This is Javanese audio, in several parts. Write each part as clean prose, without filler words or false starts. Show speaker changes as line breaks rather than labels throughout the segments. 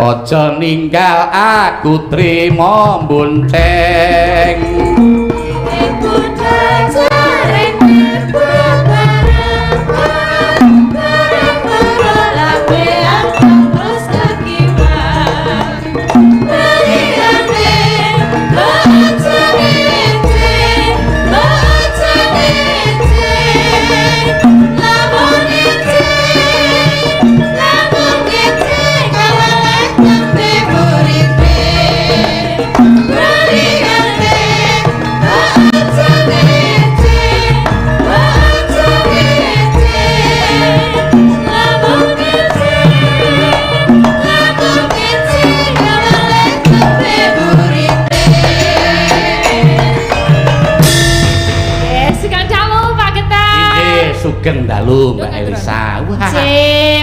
Aja ninggal aku trimo bonceng. Sugeng dalu Mbak Elisa. Wah.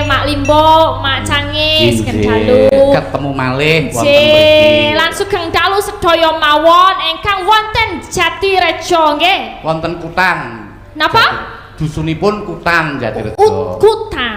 Mak Limbo, Mak Cangis, sugeng dalu.
Ketemu malih
wonten mriki. Lan sugeng dalu sedaya mawon ingkang wonten Jatirejo nggih.
Wonten Kutan.
Napa?
Dusunipun Kutan Jatirejo. Kutan.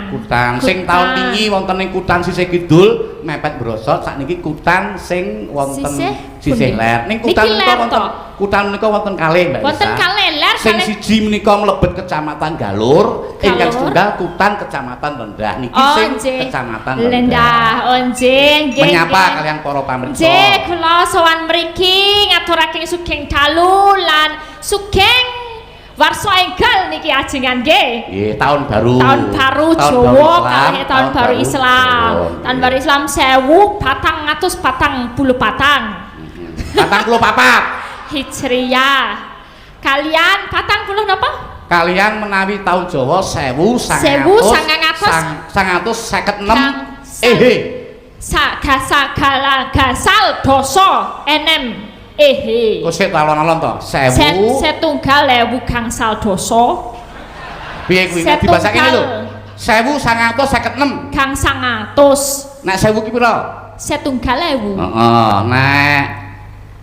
Sing taun wingi wonten ing Kutan sisih kidul mepet Brosot, sakniki Kutan sing wonten sisih ler. Ning Kutan menika wonten Kutan menika wonten kalih Mbak Elisa.
Wonten kalih ler.
Sing siji menika mlebet Kecamatan Galur, ingkang setunggal Kutan Kecamatan Lendah. Niki sing Kecamatan
Lendah. Oh nggih, nggih.
Menyapa kalian para pamirsa.
Nggih, kula sowan mriki ngaturaken sugeng dalu lan sugeng warsa enggal niki ajengan nggih. Nggih,
tahun baru.
Tahun baru Jawa kalih tahun baru Islam. Tahun baru Islam 1444.
44
Hijriyah. Kalian 40 napa?
Kalian menawi tahun Jawa 1956.
Gasal dosa enem.
Kok sik alon-alon to? 1000
setunggal ewu gangsal dosa.
Piye kuwi dibasake lho? 1956
gangsal ngatus.
Nek 1000 ki pira?
Setunggal ewu.
Heeh, nek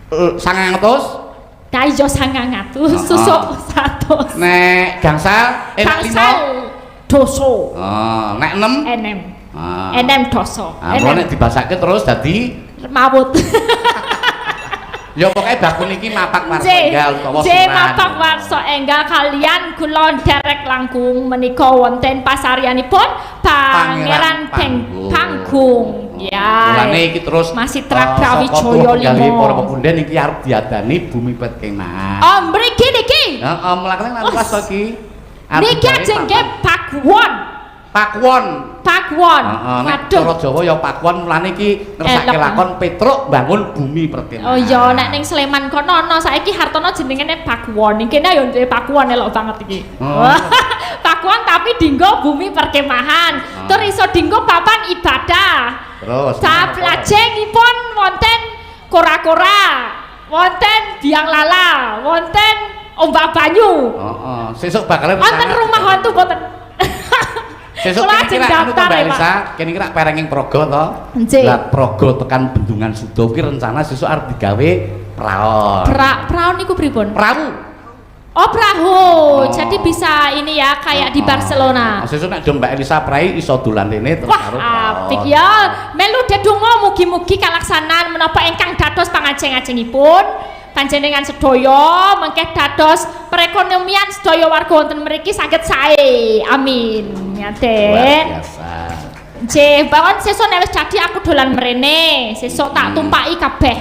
900
ta iso 900 susuk 100.
Nek gangsal
dosa.
Nek 6
enem. Enem dosa.
Nek dibasake terus dadi
mawut.
Ya pokoknya bakun iki mapak warsa enggal utawa
suran. Mapak warsa enggal kalian kula derek langkung menika wonten pasaryanipun Pangeran Panggung. Ya.
Mulane iki terus
masih Brawijaya 5.
Para pepunden iki arep diadani Bumi Perkemahan.
Oh, mriki niki.
Heeh, mlakane lan pas iki.
Niki ajeng nggih Pakuwon.
Nek cara Jawa ya Pakuwon, mulane iki ngersake lakon Petruk bangun Bumi Perkemahan.
Oh iya, nek ning Sleman kono ana saiki Hartono jenengane Pakuwon. Ning kene ya Pakuwon elok banget iki. Pakuwon tapi dinggo Bumi Perkemahan. Tur iso dinggo papan ibadah.
Terus
sablajengipun wonten kora-kora, wonten biang lala, wonten ombak banyu.
Heeh. Sesuk bakalan
wonten rumah hantu boten.
Sesuk kira anu to Mbak Elisa, kene kira perenging praga to. Lah praga tekan Bendungan Sudo ki rencana sesuk arep digawe praon. Praon niku pripun? Perahu.
Oh, perahu. Jadi bisa ini ya kayak di Barcelona.
Sesuk nek Mbak Elisa prai iso dolan rene terus karo praon.
Apik ya. Melu dedonga mugi-mugi kalaksanan menapa ingkang dados pangajeng-ajengipun panjenengan sedaya mengke dados perekonomian sedaya warga wonten mriki saged sae. Amin. Ngaten.
Luar biasa.
Nggih, bawon sesuk nek wis dadi aku dolan mrene, sesuk tak tumpaki kabeh.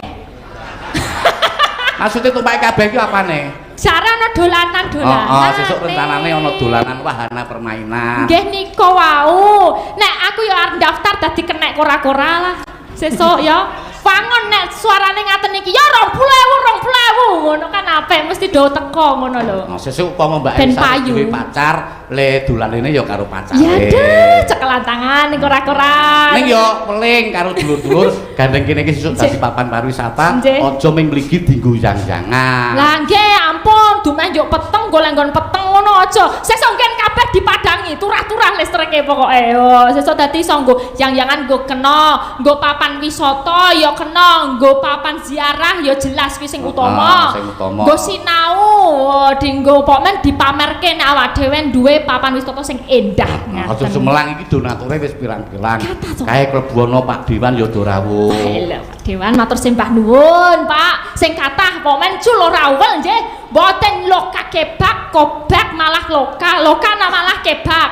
Maksudnya tumpaki kabeh ki apane?
Jare ana dolanan-dolanan.
Oh, sesuk rencanane ana dolanan wahana permainan.
Nggih nika wau. Nek aku ya arep daftar dadi kenek kora-kora lah. Sesuk ya. Wangun nek suarane ngaten iki ya 20.000 ngono kan apik mesti do teko ngono lho.
Sesuk upama Mbak Elisa duwe pacar, le dolanene ya karo pacare.
Ya deh, cekelan tangan kora-kora.
Ning ya weling karo dulur-dulur gandeng kene iki sesuk dadi papan pariwisata, aja ming mligi dienggo yang-yangan.
Lah nggih ampun, dumeh njuk peteng golek-nggon peteng ngono aja. Sesuk ngen kabeh dipadangi, turah-turah listrike pokoke. Oh, sesuk dadi iso nggo yang-yangan nggo kena, nggo papan wisata ya kena nggo papan ziarah ya jelas kuwi sing utama. Nggo sinau dienggo pomen dipamerke nek awak dhewe duwe papan wisata sing endah.
Aja Semelang iki donature wis pirang-pirang. Kae klebu ana Pak Dewan ya do rawuh.
Lha Pak Dewan matur sembah nuwun, Pak. Sing kathah pomen culo rawuh nggih. Mboten loka kebab, kobak malah loka malah kebab.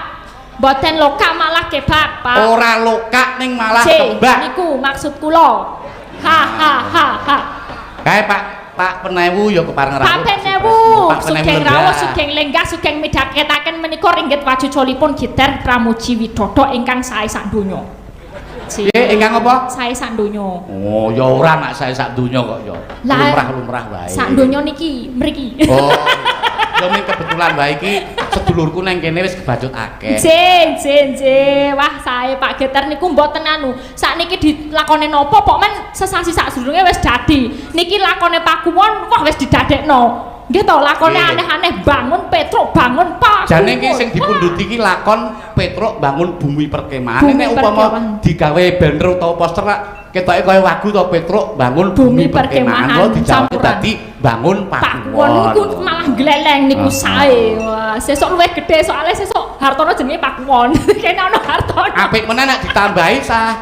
Mboten loka malah kebab, Pak.
Ora loka ning malah kebab.
Niku maksud kula. Ha.
Kae Pak Penewu ya kepareng rawuh.
Pak Penewu, sugeng rawuh, sugeng lenggah, sugeng midhaketaken menika ringgit wajuculipun Gitar Pramuji Widodo ingkang sae sak donya.
Ingkang apa?
Sae sak donya.
Oh, ya ora nak sae sak donya kok ya. Lumrah-lumrah wae.
Sak donya niki mriki.
Oh. Ya ning kebetulan wae iki sedulurku nang kene wis kebacut akeh.
Jen. Wah, sae Pak Gitar niku mboten anu. Sakniki dilakone napa pok men sesasi sak sedurunge wis dadi. Niki lakone Pakuwon wah wis didadekno. Nggih to, lakone aneh-aneh bangun Petruk bangun Pakuwon.
Jane iki sing dipundhuti iki lakon Petruk bangun bumi perkemahan. Nek upama digawe banner utawa poster ketoke kaya wagu to Petruk bangun bumi perkemahan lho dijawab dadi bangun Pakuwon.
Niku malah gleleng niku sae. Wah, sesuk luwih gedhe soalnya sesuk Hartono jenenge Pakuwon. Kene ana Hartono.
Apik meneh nek ditambahi sah.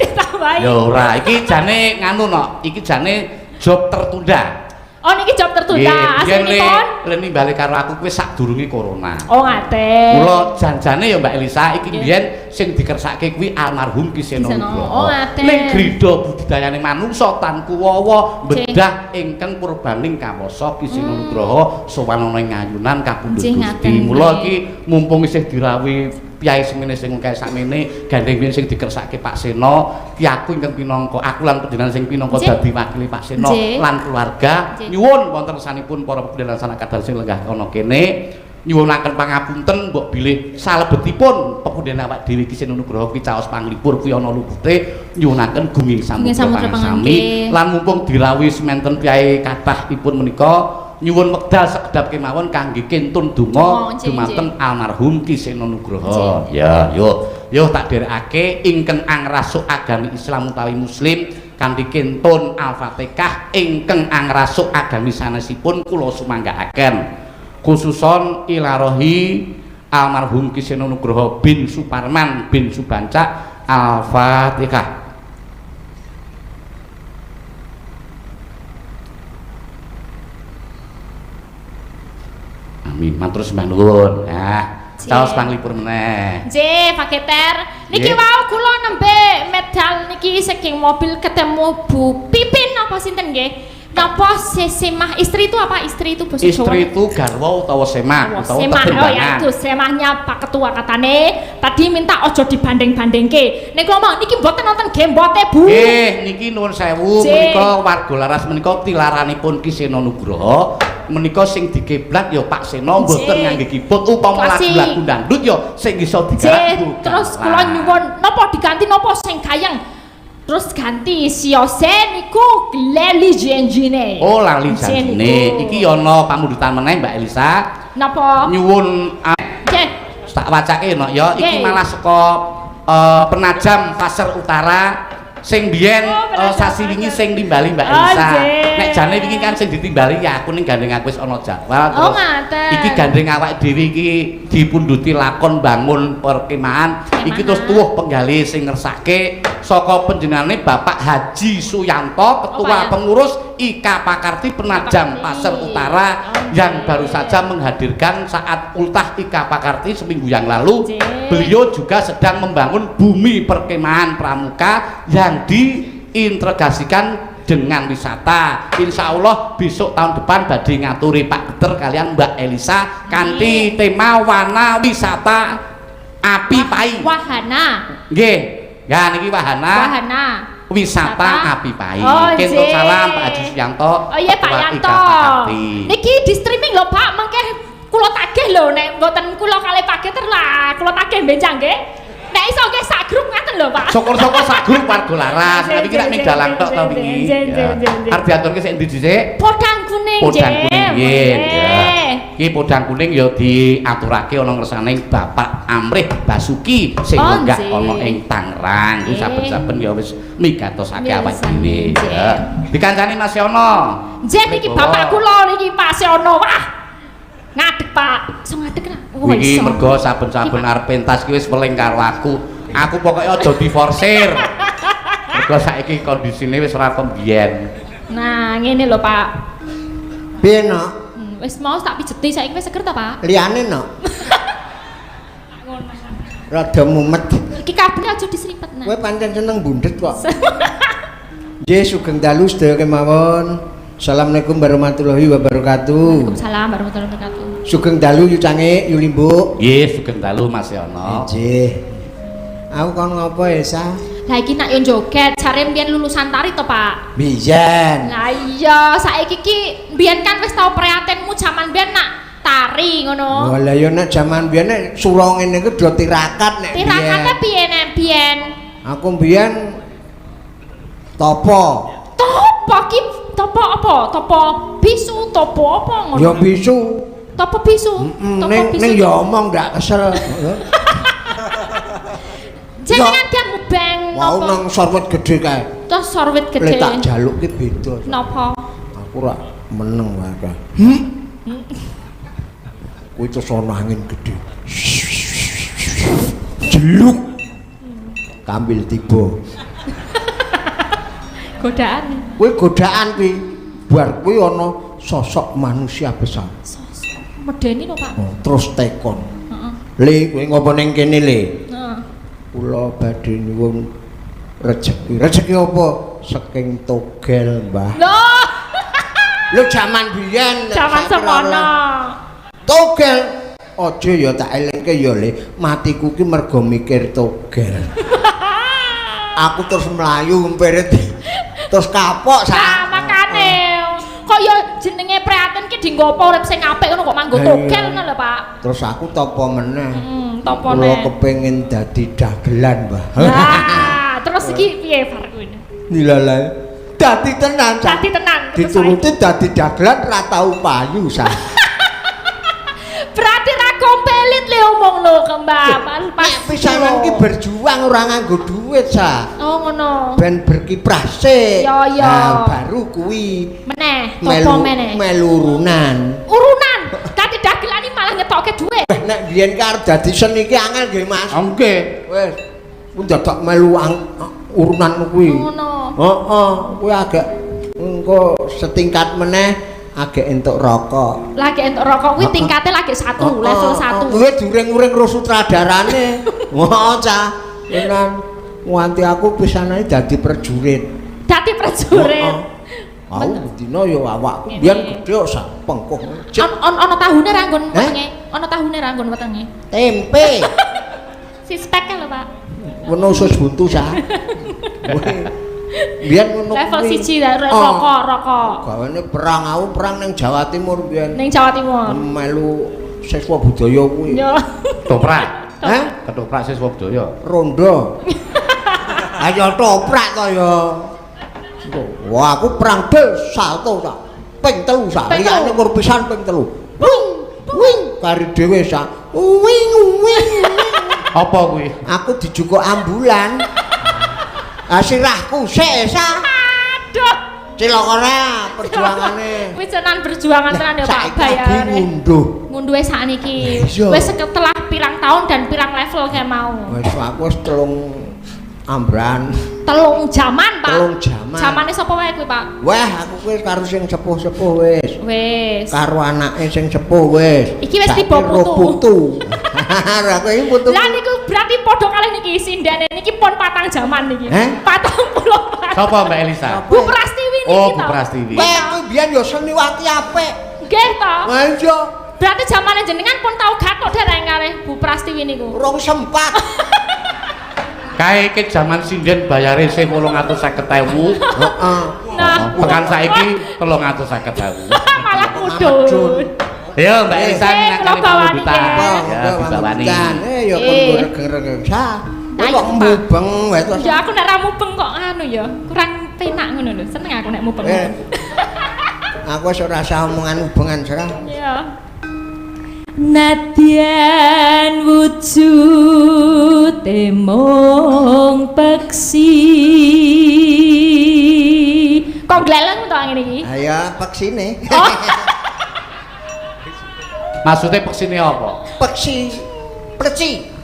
Ditambahi.
Ya ora, iki jane nganu no. Iki jane job tertunda.
Oh niki job tertunda. Aslinipun
Leni bali karo aku kuwi sadurunge corona.
Oh ngaten.
Mula janjane ya Mbak Elisa iki biyen sing dikersake kuwi almarhum Ki Seno Nugroho.
Oh ngaten.
Ning grida budidayane manungsa tan kuwawa bedah ingkang purbaning kawasa Ki Seno Nugroho sowan ana ing ayunan kapundhut Gusti. Mula iki mumpung isih dirawuhi piyai semene sing kaya sakmene gandeng sing dikersake Pak Seno, ki aku ingkang pinangka aku lan panjenengan sing pinangka dadi wakile Pak Seno lan keluarga nyuwun wonten sanipun para pepindhan sanakadal sing lenggah ana kene nyuwunaken pangapunten mbok bilih salebetipun pepindhan awak dhewe Ki Seno Nugroho kuwi caos panglipur kuwi ana lupute nyuwunaken gunging samudra pangami lan mumpung dirawuhi semanten piyai kathahipun menika nyuwun wekdal sekedap kemawon kangge kentun donga dumateng almarhum Ki Seno Nugroho. Ya, yo tak dherekake ingkang angrasuk agami Islam utawi Muslim kanthi kentun Al-Fatihah ingkang angrasuk agami sanesipun kula sumanggaaken. Khususon ilarohi almarhum Ki Seno Nugroho bin Suparman bin Subancak Al-Fatihah. Amin. Matur sembah nuwun. Nah, caos panglipur meneh.
Nggih, Pak Geter. Niki wau kula nembe medal niki saking mobil ketemu Bu Pipin apa sinten nggih? Napa semah istri itu apa? Istri itu basa Jawa.
Istri itu garwa utawa semah utawa
semah. Oh ya itu semahnya Pak Ketua katane tadi minta ojo dibanding-bandingke. Nek ngomong niki mboten nonton gembote Bu.
Nggih, niki nuwun sewu menika warga laras menika tilaranipun Ki Seno Nugroho. Menika sing dikiblat ya Pak Seno mboten ngangge kibot upama lagu dangdut ya sing iso digarap.
Terus kula nyuwun napa diganti napa sing gayeng? Terus ganti siose niku leli jenjine.
Oh lali jenjine. Iki ana pamundutan meneh Mbak Elisa. Napa? Nyuwun tak wacake no ya iki malah saka Penajam Pasir Utara sing biyen sasi wingi sing timbali Mbak Elisa. Nek jane wingi kan sing ditimbali ya aku ning gandeng aku wis ana jadwal terus. Iki gandeng awake dhewe iki dipundhuti lakon bangun perkemahan. Iki terus tuwuh penggali sing ngersake saka panjenengane Bapak Haji Suyanto ketua pengurus IK Pakarti Penajam Pasir Utara yang baru saja menghadirkan saat ultah IK Pakarti seminggu yang lalu. Beliau juga sedang membangun bumi perkemahan pramuka yang diintegrasikan dengan wisata. Insya Allah besok tahun depan badhe ngaturi Pak Geter kalian Mbak Elisa kanthi tema wana wisata api pai.
Wahana.
Nggih. Ya niki wahana. Wisata api pai. Kentut salam Pak Haji Suyanto.
Oh iya Pak Yanto. Niki di streaming lho Pak, mengke kula tagih lho nek mboten kula kalih Pak Geter lah, kula tagih benjang nggih. Nek iso nggih sak grup ngaten lho Pak. Syukur-syukur sak grup warga laras. Tapi ki nek dalang tok to wingi. Arep diaturke sik endi dhisik? Podang kuning
Podang kuning nggih.
nggih.
Iki podang kuning ya diaturake ana ngersane Bapak Amrih Basuki sing enggak ana ing Tangerang. Ku saben-saben ya wis migatosake awak dhewe. Dikancani Mas Yono.
Nggih niki bapak kula niki Pak Siono. Wah. Ngadeg Pak. Iso ngadeg ra?
Iki mergo saben-saben arep pentas ki wis weling karo aku. Aku pokoke aja diforsir. Mergo saiki kondisine wis ora kembiyen.
Nah, ngene lho Pak.
Piye no?
Wis mau tak pijeti saiki wis seger ta Pak?
Liyane no?
Ngono.
Rada mumet.
Iki kabeh aja disripet nah.
Kowe pancen seneng bundet kok. Nggih sugeng dalu sedaya kemawon. Assalamualaikum warahmatullahi wabarakatuh.
Waalaikumsalam warahmatullahi wabarakatuh.
Sugeng dalu yu cange yu limbu.
Nggih, sugeng dalu Mas Yono.
Nggih. Aku kon ngopo ya, Sa?
Lah iki nak yo joget, jare mbiyen lulusan tari to, Pak.
Biyen.
Lah iya, saiki ki mbiyen kan wis tau prihatinmu jaman mbiyen nak tari ngono.
Lah ya nek jaman biyen nek sura ngene iki do tirakat nek biyen.
Tirakate piye nek biyen?
Aku biyen topo.
Topo ki topo apa? Topo bisu, topo apa ngono?
Ya bisu.
Topo bisu.
Ning ya omong ndak kesel.
Jenengan dia mubeng
Wau nang sorwet gedhe kae.
Terus sorwet gede.
Lek tak jaluk ki beda.
Napa?
Aku ora meneng wae. Kuwi terus ana angin gedhe. Jeluk. Kambil tiba.
Godaan.
Kuwi godaan kuwi. Bar kuwi ana sosok manusia besar.
Sosok medeni lho, Pak.
Oh, terus tekon.
Heeh.
Le, kowe ngopo ning kene, Le?
Heeh.
Kula badhe nyuwun rejeki. Rejeki apa? Saking togel, Mbah.
Loh.
Lho jaman biyen.
Jaman semono.
Togel. Aja ya tak elingke ya, Le. Matiku ki mergo mikir togel. Aku terus mlayu empirit. Terus kapok
Nah, makane kok ya jenenge prihatin ki dienggo apa urip sing apik ngono kok manggo togel ngono lho, Pak.
Terus aku topo meneh.
Topo
Kula
neh.
kepengin dadi dagelan, Mbah.
Nah, terus iki piye farku ini?
Nilalae. Dadi tenan, Sa.
Dadi tenan.
Dituruti dadi dagelan ra tau payu, Sa.
Berarti ra kompelit le omong lho kembang. Pas
Pisanan ki berjuang ora nganggo duit, Sa.
Oh ngono.
Ben berkiprah sik.
Ya, ya.
Nah, baru kuwi
Meneh, topo meneh.
melurunan.
Urunan. Dadi dagelan iki malah ngetokke dhuwit.
Nek biyen ki arep dadi seni ki angel nggih, Mas.
Nggih.
Wis. Ku dadak melu urunan kuwi.
Ngono.
Heeh, kuwi agak engko setingkat meneh agak entuk rokok.
Lagi entuk rokok kuwi tingkate lagi 1, level 1.
Kuwi during-uring ro sutradarane. Heeh, Cah. Tenan. Nganti aku pisanane dadi prajurit.
Dadi prajurit.
Aku dina ya awakku biyen gedhe kok sak pengkuh.
Ana tahune ra nggon wetenge. Ana tahune ra nggon wetenge.
Tempe.
Sispek lho, Pak.
Ngono usus buntu Sa. Biyen ngono
Level 1 rokok.
Gawane perang aku perang ning Jawa Timur biyen.
Ning Jawa Timur.
Melu siswa budaya kuwi.
Yo.
Toprak.
Hah?
Ketoprak siswa budaya.
Rondo. Ayo toprak to ya. Wah, aku perang del salto Sa. Ping 3 Sa. Liyane kur pisan ping 3. Wing kari dhewe Sa. Wing.
Apa kuwi?
Aku dijukuk ambulan. Sirahku sik Sa.
Aduh.
Cilokane perjuangane.
Wis tenan berjuangan tenan ya Pak bayar. Ngunduhe sakniki. Wis setelah pirang tahun dan pirang level kayak mau.
Wis aku wis 3 ambran.
3 jaman, Pak.
3 jaman.
Jamane sapa wae kuwi, Pak?
Wah, aku kuwi karo sing sepuh-sepuh wis.
Wis.
Karo anake sing sepuh wis.
Iki wis tiba
putu. Lah kok iki putu.
Lah niku berarti padha kalih niki sindane niki pon 4 jaman niki. 40.
Sapa Mbak Elisa?
Bu Prastiwi niki.
Oh, Bu Prastiwi.
Kowe kuwi biyen ya seniwati apik.
Nggih to.
Lah iya.
Berarti zamane jenengan pun tau gathok dereng kalih Bu Prastiwi niku.
Urung sempat.
Kae iki jaman sinden bayare sing 850.000.
Heeh.
Nah,
Pekan saiki 350.000.
malah mudhun.
Ya Mbak Elisa
kula bawani
kita.
ya.
Ya dibawani.
Ya kon regeng-regeng Sa. Kok mubeng wae to.
Ya aku nek ra mubeng kok anu ya, kurang penak ngono lho. Seneng aku nek mubeng.
Aku wis ora usah omongan hubungan serah.
Iya. Nadyan wujute mung peksi. Kok gleleng to ngene iki?
Ha ya peksine.
Oh.
Maksudnya peksine apa?
Peksi. Pleci.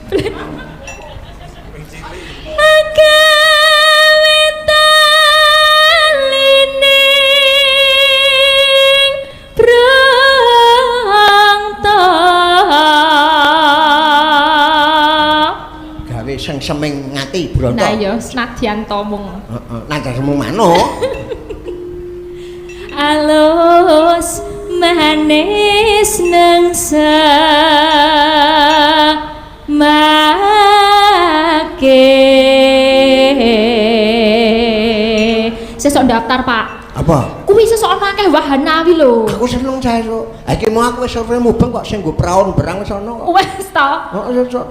Sing seming ngati Bronto.
Nah ya senadyan to mung.
Heeh, nang semung manuk.
Alus manis nengsa make. Sesuk daftar, Pak.
Apa?
Kuwi sesuk ana akeh wahana wi lho.
Aku seneng sesuk. Ha iki mau aku wis sore mubeng kok sing nggo praon berang wis ana kok.
Wes to.
Heeh, sesuk.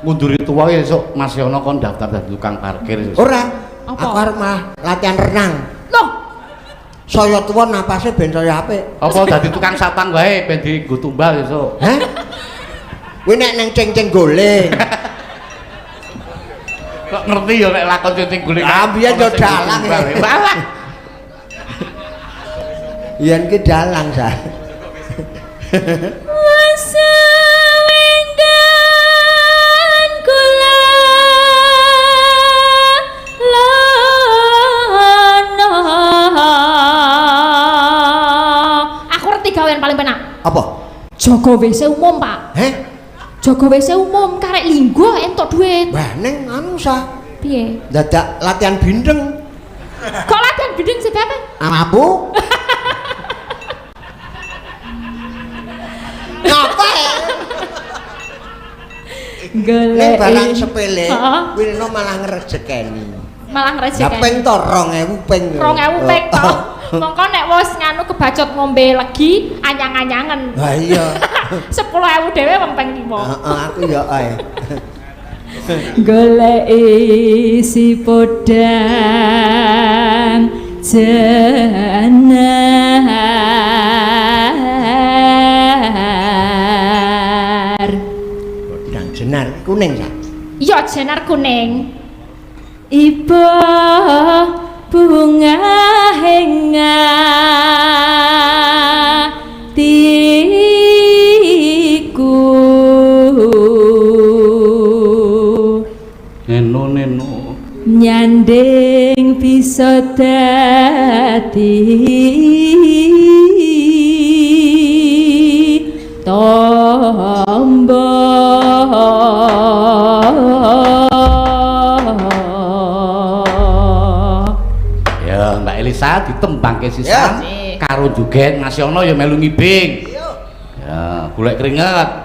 Ngunduri tua ya esuk Mas Yono kon daftar dadi tukang parkir.
Ora.
Apa?
Aku arep mah latihan renang.
Loh,
Saya tuwa napase ben saya apik.
Apa dadi tukang satang wae ben dienggo tumbal esuk.
Hah? Kuwi nek nang ceng-ceng goling.
Kok ngerti ya nek lakon ceng guling.
Ah biyen yo dalang.
Dalang.
Yen ki dalang sa.
Paling penak.
Apa?
Jaga WC umum, Pak.
Heh?
Jaga WC umum karek linggo entuk duit.
Wah, ning anu sah.
Piye?
Dadak latihan bindeng.
Kok latihan bindeng sih, Bapak?
Amapu? Ngapa?
Golek.
Ning barang sepele,
Heeh.
kuwi malah ngrejekeni.
Malah ngrejekeni.
Lah ping to 2000 ping.
2000 ping to. Mongko nek wis nganu kebacut ngombe legi anyang-anyangen.
Ha iya.
10.000 dhewe wong ping 5.
Heeh, aku ya ae.
Goleki si podang jenar.
Podang jenar kuning sa.
Iya jenar kuning. Iba bunga henga tiku
Neno
nyanding bisa dadi tombo.
Ya Mbak Elisa ditembangke sisan karo Jugen Mas Yono ya melu ngibing. Ya golek keringet.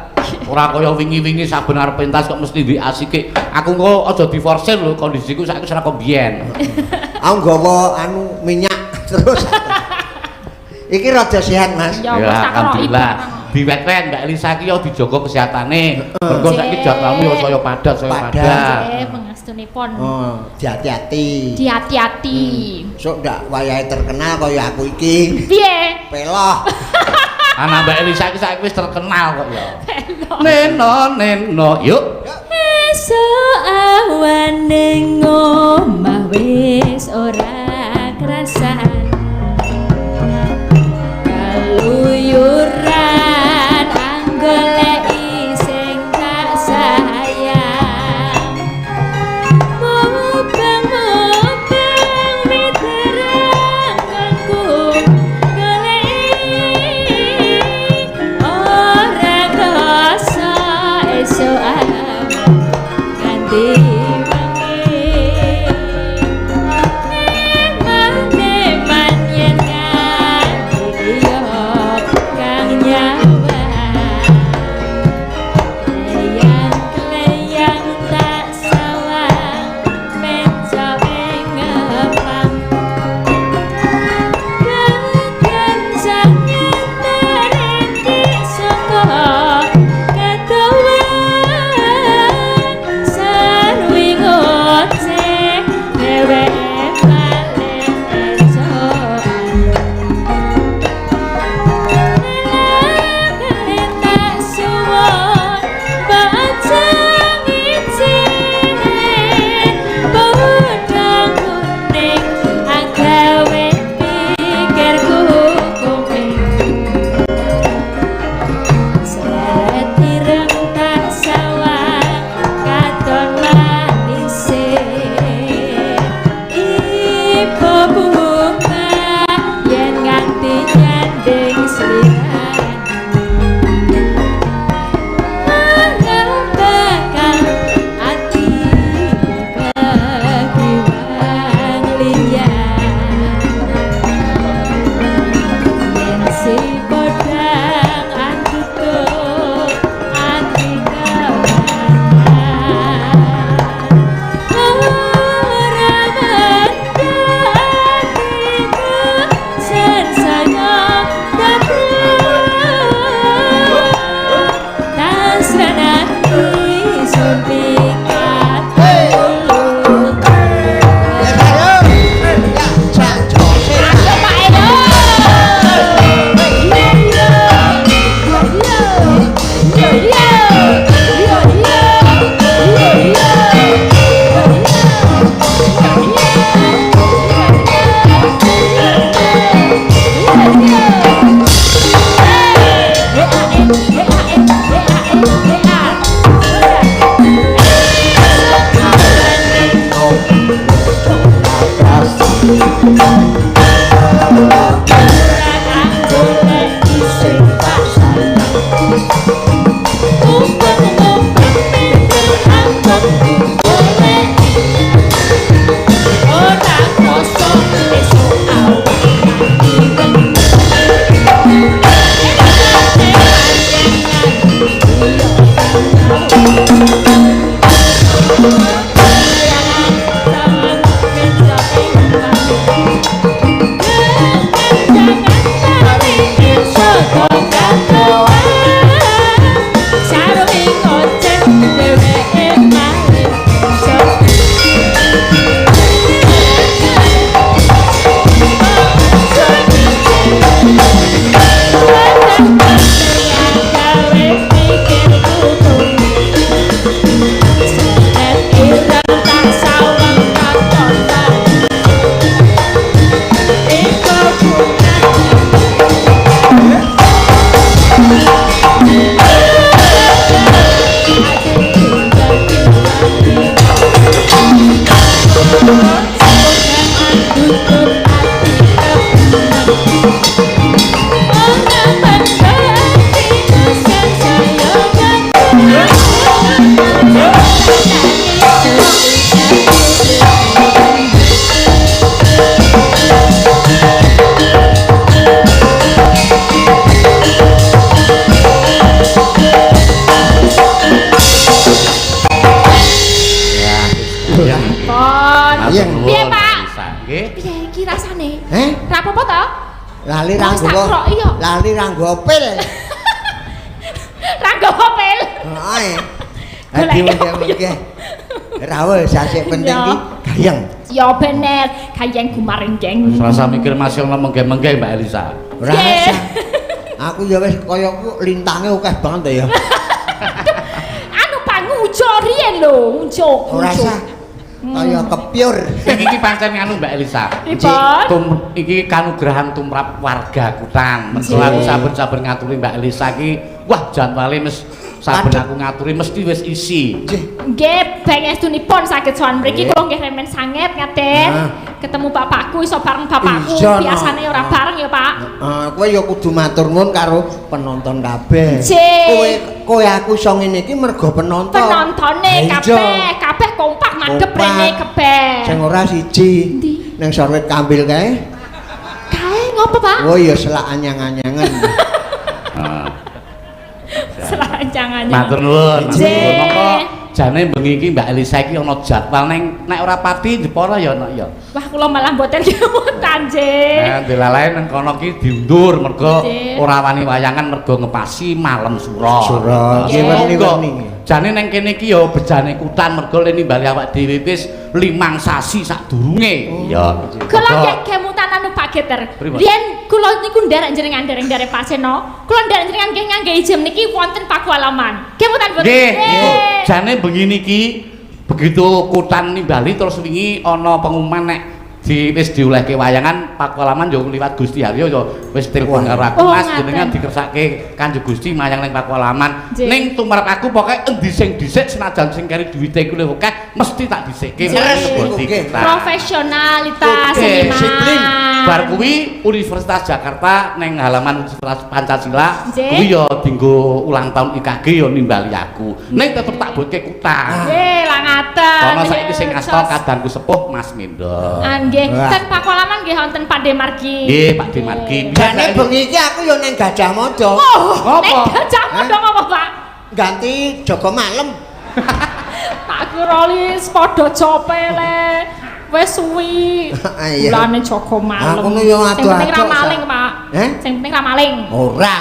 Ora kaya wingi-wingi saben arep pentas kok mesti diasike. Aku kok aja diforsir lho kondisiku saiki wis ora kaya biyen.
Aku nggawa anu minyak terus. Iki rada sehat, Mas.
Ya,
alhamdulillah. Diwet-wet Mbak Elisa ki yo dijaga kesehatane. Mergo saiki jadwalmu yo saya padat.
Nggih, pangestunipun.
Oh, hati-hati.
Hati-hati.
Sok ndak wayahe terkenal kaya aku iki.
Piye?
Peloh.
Anak Mbak Elisa iki saiki wis terkenal kok ya. Neno, yuk.
Esuk awane ngomah wis ora kerasan. Kaluyuran anggoleki sing tak sayang. Mubeng-mubeng miterangku goleki ora krasa esuk nganti wengi.
Lisa. Nggih.
Piye iki rasane?
Heh?
Ra apa-apa ta?
Lali
Wis tak
ranggo.
krok, iya.
Lali ranggo pil.
Ra nggawa pil.
Heeh.
Golek
Adi
apa,
mengke. Ra wis sasik penting
Ya.
ki gayeng.
Ya bener, kayeng gumarenggeng.
Rasa mikir masih ono mengge-mengge Mbak Elisa.
Ora
Nggih.
usah. Aku ya wis kaya ku lintange akeh banget ya.
Anu Pak ngujo riyen lho, ngujo.
Ora usah. Kaya kepyur.
Iki pancen anu Mbak Elisa.
Ribon.
Iki kanugrahan tumrap warga Kutan. Mergo
Nggih.
aku saben-saben ngaturi Mbak Elisa iki, wah jadwale mes saben aku ngaturi mesti wis isi.
Nggih, bengestunipun saged sowan mriki kula nggih remen sanget ngaten. Ketemu bapakku iso bareng bapakku,
Iya,
biasane ora bareng ya, Pak.
Kowe ya kudu matur nuwun karo penonton kabeh.
Nggih.
Kowe aku iso ngene iki mergo penonton.
Penontone
Iya.
kabeh kompak madhep
Kompak.
rene kebeh.
Sing ora siji.
Endi?
Ning sorwet kambil kae.
Kae ngopo, Pak?
Oh iya selak anyang-anyangan.
Selain jangan.
Matur nuwun.
Nggih.
Monggo jane bengi iki Mbak Elisa iki ana jadwal nek ora pati Jepara ya ana ya.
Wah, kula malah mboten kemutan, nggih.
Nah, delalae nang kono ki diundur mergo
Nggih.
ora wani wayangan mergo ngepasi malam sura.
Sura.
Nggih,
werni-werni.
Jane nang kene iki ya bejane Kutan mergo le nimbali awak dhewe wis 5 sasi sadurunge. Iya.
Kula nggih kemutan anu Pak Geter.
Pripun?
Riyen kula niku nderek jenengan dereng-dereng Paseno. Kula nderek jenengan nggih ngangge ijem niki wonten pakualaman. Kemutan boten?
Nggih, niku jane bengi niki begitu Kutan nimbali terus wingi ana pengumuman nek wis diolehke wayangan pakualaman yo liwat Gusti Haryo yo wis telepon karo aku
Oh,
Mas
ngaten.
jenengan dikersake Kanjeng Gusti mayang ning pakualaman.
Nggih.
Ning tumrap aku pokoke endi sing dhisik senajan sing kari duwite iku luwih akeh mesti tak dhisikke
Nggih.
marang Gusti
Nggih.
kita.
Profesionalitas
Oke,
disiplin.
Bar kuwi Universitas Jakarta neng halaman Universitas Pancasila
Nggih.
kuwi ya dinggo ulang tahun IKG ya nimbali aku. Ning tetep tak botke Kutan.
Nggih, lah ngaten.
Kono saiki sing
Nggih,
asta
sos.
kadangku sepuh Mas Mindo.
Nggih,
Wah.
ten pakualaman nggih wonten Pak Demargi.
Nggih, Pak Demargi.
Jane bengi iki aku ya ning Gajah Mada.
Oh,
Apa?
nek gajah padha ngopo, Pak?
Ganti jaga malam.
Tak kira lis padha copele. Wis suwi.
Iya.
Bulane jaga malam.
Aku nu yo
Sing penting ra
ado-ado,
maling,
Sa.
Pak.
Heh?
Sing penting ra maling.
Ora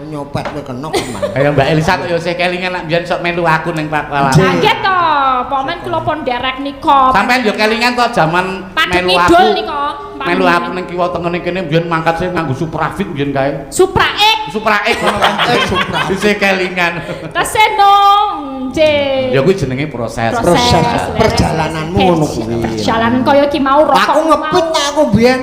nyopet kowe kena man.
Kayak Mbak Elisa kok ya isih kelingan nek mbiyen sok melu aku ning pakualaman.
Nggih.
Kaget to, pomen kula pon derek nika.
Sampeyan yo kelingan to jaman
Padhet
melu
ngidul
aku.
nika.
Melu aku ning kiwa tengene kene mbiyen mangkat sing nganggo Supravit mbiyen kae.
Supraek
Supraek ngono kan.
Supravit.
Isih kelingan.
keseno. Nggih.
Ya kuwi jenenge proses.
Proses perjalananmu ngono kuwi.
Perjalanan kaya iki mau rokok.
Aku ngepit
mau.
ta aku biyen.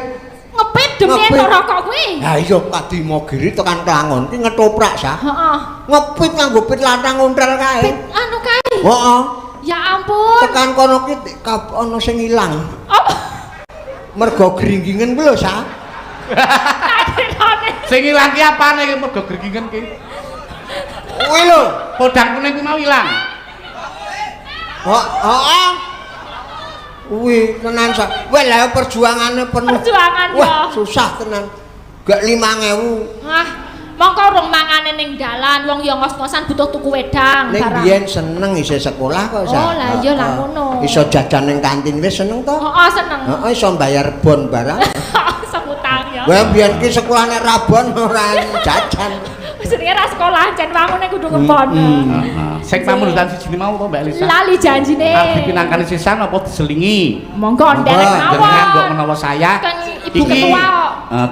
Ngepit demi
Ngepit.
entuk rokok kuwi.
Ha iya Padi Mogiri tekan Klangon ki ngetoprak sa.
Heeh.
Ngepit nganggo pit lantang untel kae.
Pit anu kae.
Heeh.
Ya ampun.
Tekan kono ki ana sing ilang.
Oh.
Mergo gringgingen kuwi lho sa.
Kagetane.
Sing ilang ki apane iki mergo gregingen ki?
Kuwi lho.
Podang kuning kuwi mau ilang.
Heeh. Kuwi tenan sa. Wah lha perjuangane penuh.
Perjuangan
Wah,
ya.
susah tenan. Gak 5.000.
Ah, mongko urung mangane ning dalan, wong ya ngos-ngosan butuh tuku wedang
Ning
barang.
biyen seneng isih sekolah kok sa.
Oh, lah iya lah
Heeh.
ngono.
Iso jajan ning kantin wis seneng to.
Heeh, seneng.
Heeh, iso bayar bon barang.
Sekutang ya.
Wah, biyen ki sekolah nek rabon ora jajan.
Jenenge ra sekolah, jan wangune kudu ngebon.
Sing pamundutan siji mau apa Mbak Elisa?
Lali janjine.
Arep pinangkani sisan apa diselingi?
Monggo nderek
Jenengan mbok
mawon.
menawa saya
Kan Ibu Ketua.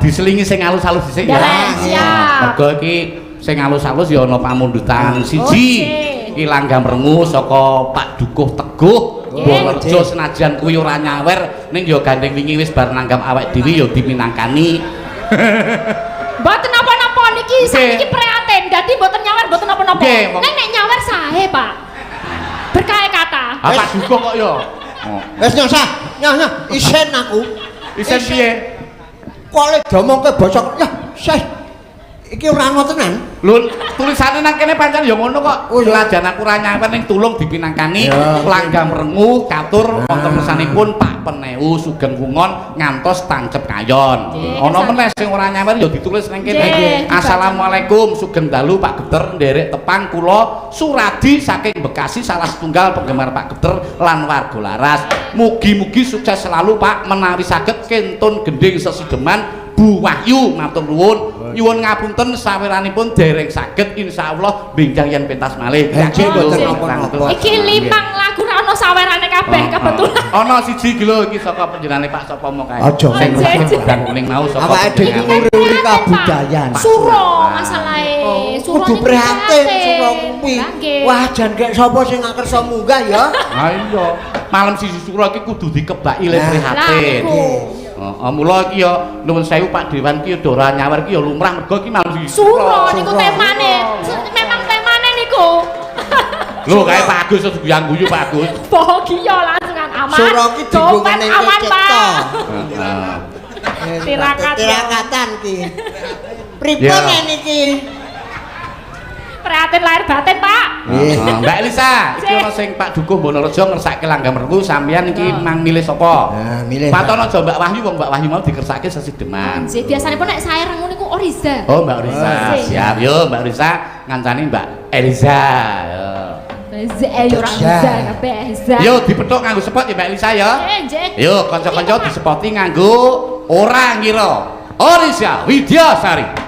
Diselingi sing alus-alus dhisik ya.
Nderek, siap.
Mergo iki sing alus-alus ya ana pamundutan siji.
Oke.
Iki langgam rengu saka Pak Dukuh Teguh.
Nggih.
Bolerjo senajan kuwi ora nyawer ning ya gandeng wingi wis bar nanggam awake dhewe ya diminangkani.
Mboten napa-napa niki saiki prihatin. Dadi mboten nyawer, mboten napa-napa.
Nggih,
Nek nyawer sae, Pak. Berkah kata.
Ah Pak Dukuh kok ya. Oh.
Wis nyong sah. Nyong, isen aku.
Isen piye?
Kok le domongke basa ya sih. Iki ora ana tenan.
Lho, tulisane nang kene pancen ya ngono kok. Selajan aku ora nyamper ning tulung dipinangkani langgam rengu katur wonten mesanipun Pak Peneu Sugeng Kungon ngantos Tancep Kayon. Ana meneh sing ora nyamper ya ditulis nang kene. Assalamualaikum Sugeng dalu Pak Geter nderek tepang kula Suradi saking Bekasi salah setunggal penggemar Pak Geter lan warga laras. Mugi-mugi sukses selalu Pak menawi saged kentun gending sesideman Bu Wahyu matur nuwun. Nyuwun ngapunten saweranipun dereng saged insyaallah benjang yen pentas malih.
Nggih mboten napa-napa.
Iki 5 lagu ra ono sawerane kabeh kebetulan.
Ana siji iki lho iki saka panjenengane Pak sapa mo kae.
Aja
sing dan kuning mau saka.
Awake dhewe nguri kabudayan.
Suro masalahe. Suro
kudu prihatin suro kuwi. Wah jan gek sapa sing ngakersa munggah ya.
Ha iya. Malam siji suro iki kudu dikebaki le prihatin. Mula iki ya nuwun sewu Pak Dewan iki ora nyawer iki ya lumrah mergo iki malam siji
suro niku temane. Memang temane niku.
Lho kae Pak Agus terus guyang-guyu Pak Agus.
Bahagia langsungan aman.
Suro iki digongken ning cipta. Tirakatan ki. Pripun niki?
Prihatin lahir batin, Pak.
Mbak Elisa, iki ana sing Pak Dukuh Bonorejo ngersake langgam rengu sampeyan iki mang milih sapa?
Nah, milih.
Patono aja Mbak Wahyu wong Mbak Wahyu mau dikersake sesideman.
Nggih, biasanipun nek saya rengu niku Oriza.
Oh, Mbak Oriza. Siap yo Mbak Oriza ngancani Mbak Eliza. Yo.
Eliza yo ora bisa kabeh Eliza.
Yo dipethuk nganggo spot ya Mbak Elisa ya.
Nggih.
Yo kanca-kanca disepoti nganggo ora ngira. Oriza Widyasari.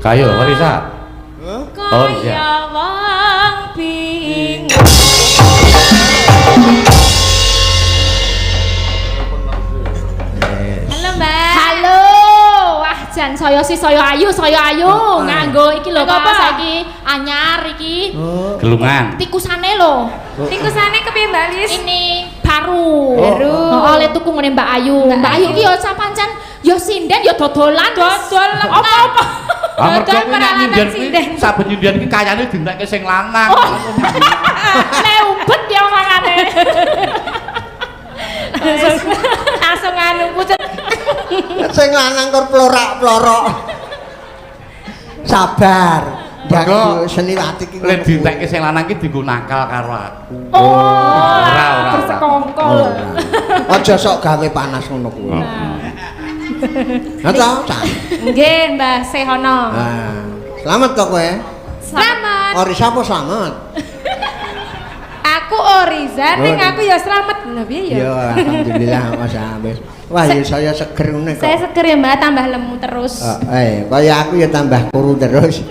Kayo, Marisa.
Kaya wong bingung. Halo, Mbak. Halo. Wah, jan saya ayu nganggo iki lho Pak saiki anyar iki.
Gelungan.
Tikusane lho.
Tikusane kepiye Mbak Lis?
Ini baru. Oleh tuku ngene Mbak Ayu. Mbak Ayu iki ya sapancen ya sinden ya dodolan. Dodol apa-apa.
Mergo kuwi nek nyindian kuwi saben nyindian iki kayane dintekke sing lanang.
Nek umpet ya mangane.
Langsung anu pucet.
Sing lanang kok plorak-plorok. Sabar. Jago seniwati iki.
Lek dintekke sing lanang iki dienggo nakal karo aku.
Ora bersekongkol.
Aja sok gawe panas ngono kuwi. Halo, Cak.
Nggih, Mbah Sehono.
Nah, selamat to kowe.
Selamat.
Ori sapa selamat?
Aku Oriza ning aku ya selamat. Lho piye ya?
Ya, alhamdulillah Mas Ambes. Wah, ya saya seger ngene kok.
Saya seger ya, Mbak, tambah lemu terus.
Kaya aku ya tambah kuru terus.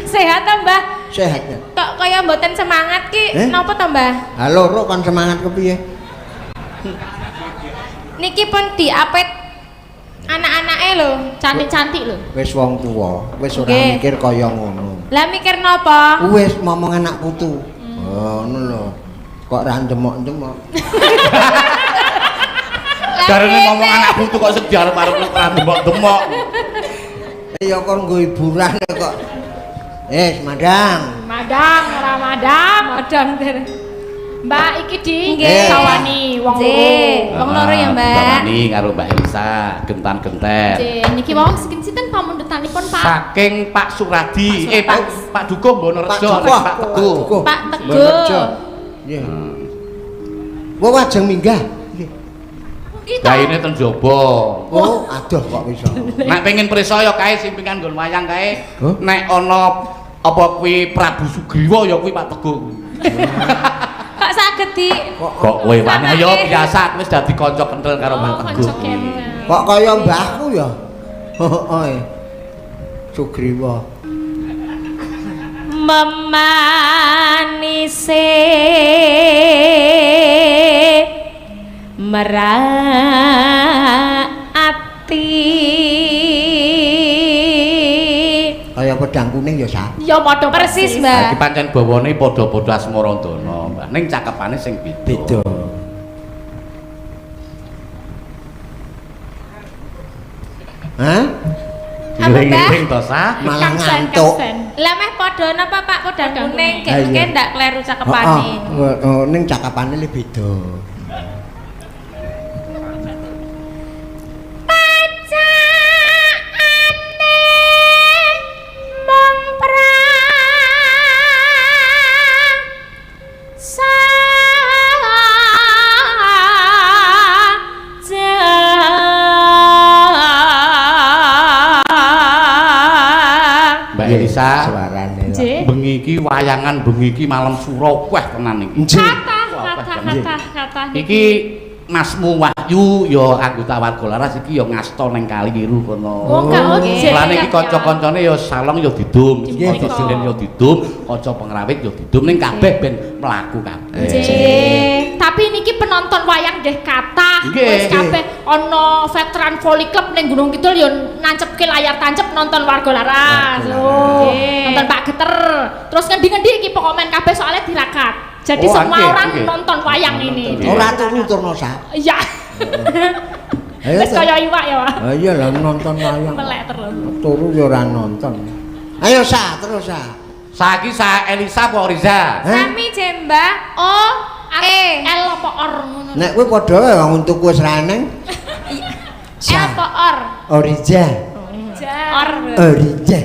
Sehat ta, Mbah?
Sehat ya.
Kok kaya mboten semangat ki, napa ta, Mbah?
Halo, Rok kon semangat kepiye?
Niki pun diapit anak-anake lho,
Cantik-cantik lho.
Wis wong tuwa, wis ora
Nggih.
mikir kaya ngono.
Lah mikir napa?
Wis ngomong anak putu. Ngono lho. Kok ra ndemok-ndemok.
Jarane ngomong anak putu kok sedih arep-arep ora demok-demok.
Ya kok nggo hiburan kok. Madang.
Madang, ora madang.
Madang der.
Mbak iki di
Nggih.
sawani wong loro.
Wong loro ya, Mbak.
Sawani karo Mbak Elisa, gentan-genten.
Nggih, niki wau sinten pamundutanipun Pak?
Saking Pak Suradi, Pak Dukuh Bonorejo,
Pak
Teguh.
Pak Teguh.
Nggih. Wo wajeng minggah.
Gaine ten jaba.
Oh, aduh kok iso.
Nek pengen prisa ya kae simpingan nggon wayang kae.
Huh?
Nek ana apa kuwi Prabu Sugriwa ya kuwi Pak Teguh.
Kok saged di
Kok kowe wani ayo biasa wis dadi kanca kenthel karo Pak Teguh.
Kok kaya mbahku ya. Heeh. Sugriwa.
memanise merati
kaya pedang kuning ya sa.
Ya padha
Persis,
persis.
Mbak.
Iki pancen bawane padha-padha Asmarandana, Mbak. Ning cakepane sing
Beda. Hah?
Giling-giling to, Sa?
Malah
Kangsen,
ngantuk.
kangsen.
Lah meh padha napa Pak pedang
Pedang
kuning
kuning.
Ah, iya.
kayak ndak kleru cakepane.
Ning cakepane le beda.
Mong prang
Mbak Elisa,
Suarane.
Nggih.
bengi iki wayangan bengi iki malam sura weh tenan iki.
Kata.
Iki Masmu Wahyu ya anggota warga laras iki ya ngasta ning kali biru kono.
Oh, nggih.
Mulane iki kanca-kancane ya salong ya didum,
Nggih.
kanca sinden ya didum, kanca pengrawit ya didum ning kabeh ben mlaku kabeh.
Nggih. Tapi niki penonton wayang nggih kathah.
Nggih.
Wis kabeh ana veteran volley club ning Gunung Kidul ya nancepke layar tancep nonton warga laras. Lho. Nonton Pak Geter. Terus ngendi-ngendi iki pokoknya kabeh soalnya dirakat. Jadi
Oh,
semua
nggih,
orang
nggih.
nonton wayang ini.
Nonton.
Ora turno sa.
Iya.
Ayo.
Wis kaya iwak ya, Pak.
Ah iya lah nonton wayang.
Melek terus.
Turu ya ora nonton. Ayo sa, terus sa.
Saiki Sa Elisa apa Riza?
Sami jemba.
Oh,
L
apa or ngono.
Nek kowe padha wae wong tuku wis raneng.
L apa or?
Orija.
Or.
Orija.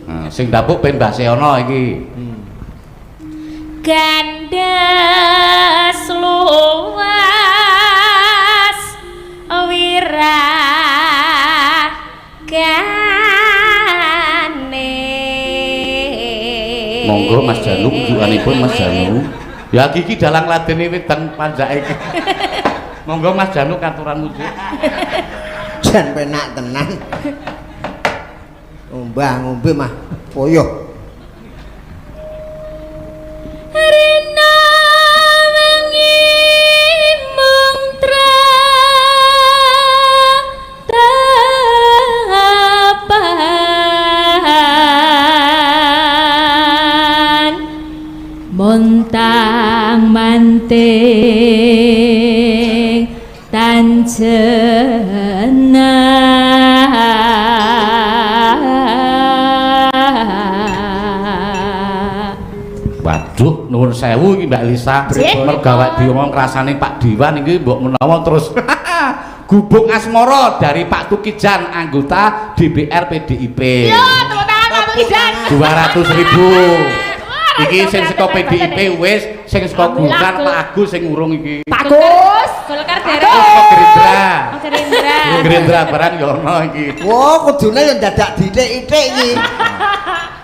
Nah, sing dapuk ben Mbah Seana iki.
Gandes luas wirah gane.
Monggo Mas Janu unjukanipun Mas Janu. Ya iki dalang ladene wedang panjake iki. Monggo Mas Janu katuran mujuk.
Jan penak tenan. Ngombe mah poyo.
Rina wengi mantra tapan montang manting tanjena.
Waduh, nuwun sewu iki Mbak Elisa. Mergawe diomong rasane Pak Diwan iki mbok menawa terus gubuk asmara dari Pak Tukijan anggota DPR PDIP.
Yo, tepuk tangan Pak Tukijan.
200.000. Iki sing saka PDIP wis, sing saka Golkar Pak Agus sing urung iki.
Pak Gus.
Golkar
Terus
derek.
saka Gerindra.
Oh, Gerindra.
Gerindra barang ya ono iki.
Wah, kudune yo dadak ditik-itik iki.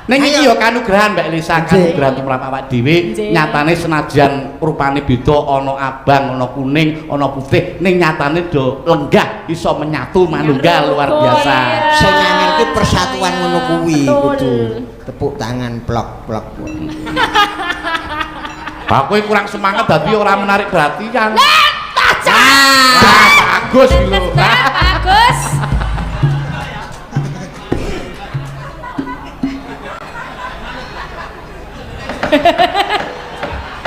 Ning iki ya kanugrahan Mbak Elisa, kanugrahan tumrap awak dhewe.
Nggih.
Nyatane senajan rupane beda, ana abang, ana kuning, ana putih, ning nyatane do lenggah iso menyatu manunggal luar biasa.
Sing angel ki persatuan ngono kuwi
Betul.
kudu tepuk tangan plok-plok.
Pak kowe kurang semangat dadi ora menarik perhatian.
Taja.
Wah, bagus iki lho.
Bagus.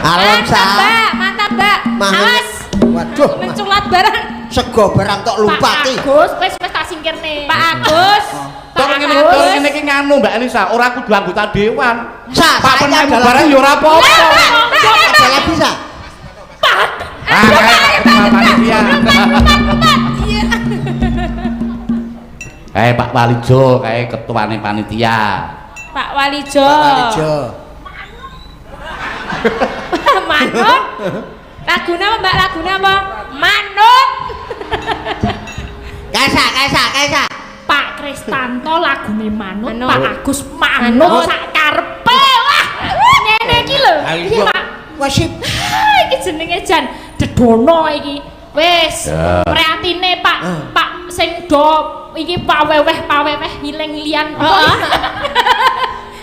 Alam sa.
Mantap, Mbak.
Mangan.
Awas.
Waduh,
Menculat barang.
sego barang tok lumpati.
Pak Agus, wis tak singkirne.
Pak Agus.
Tok ngene iki nganu Mbak Elisa, ora kudu anggota dewan.
Sa,
Pak
saya
penemu
adalah-
barang ya ora apa-apa.
Salah bisa.
Ah, ketua panitia. Kayak Pak Walijo, kayak ketuane panitia.
Pak Walijo.
Pak Walijo.
Manut. Lagune apa, Mbak? Lagune apa? Manut.
Kaisa.
Pak Kristanto lagune manut,
Manut.
Pak Agus manut
Manut.
sak karepe. Wah, ngene iki lho. Iki Pak.
Wasip.
Iki jenenge jan dedono iki. Wis,
Ya.
prihatine Pak, Pak sing do iki Pak Weweh ngiling lian apa?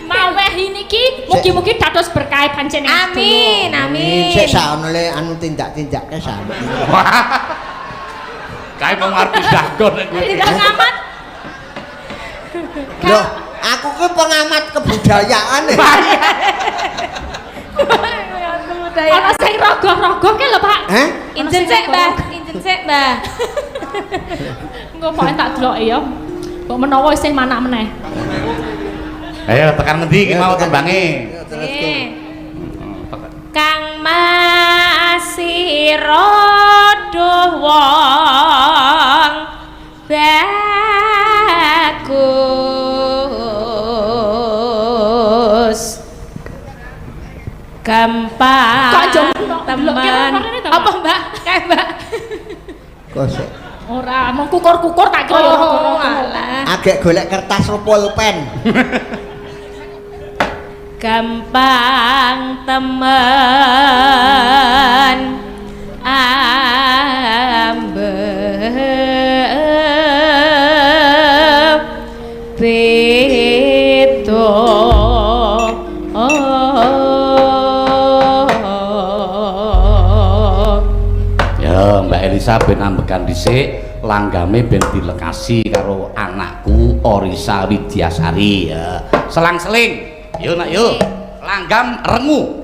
Maweh niki mugi-mugi dados berkah panjenengan.
Amin, amin.
Sik saono le anu tindak-tindak ke sa.
Kayak mau ngarep dagon iki.
Tidak amat.
Loh, Aku ki pengamat kebudayaan.
Ana sing rogoh-rogoh ki lho, Pak.
Heh?
Injen sik, Mbah. Injen sik, Mbah.
Engko pokoke tak deloki ya. Kok menawa isih manak meneh.
Ayo tekan ngendi iki mau tembange?
Kang Masira duh wong bagus gampang teman apa Mbak? Kayak Mbak
Kosek.
Ora, mung kukur-kukur tak kira ya
alah.
Agek golek kertas pulpen.
Gampang temen ambek beto
Ya Mbak Elisa ben ambekan dhisik langgame ben dilekasi karo anakku Orisa Widyasari ya. Selang-seling. Yo nak yo. Langgam rengu.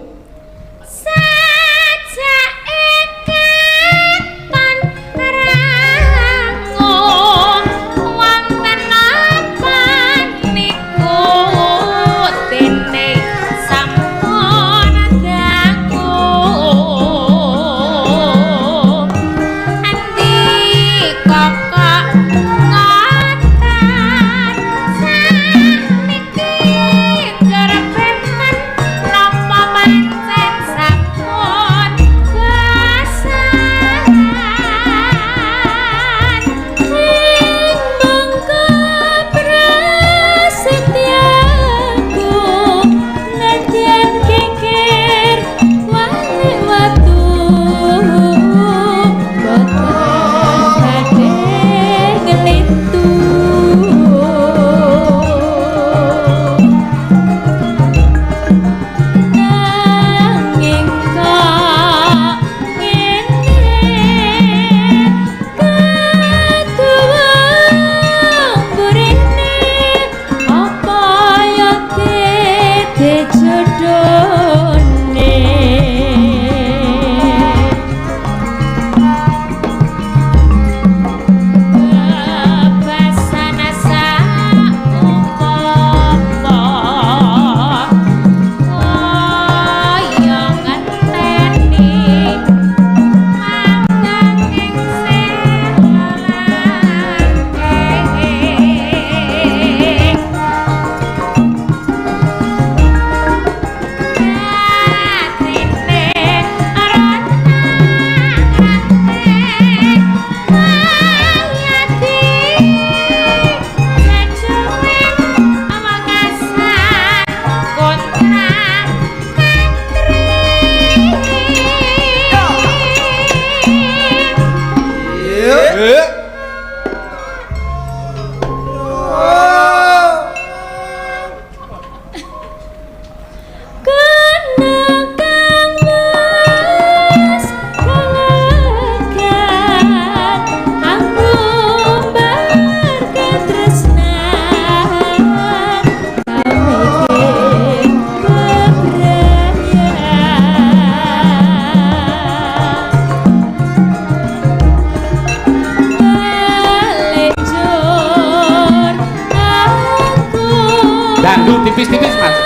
Tipis-tipis Mas.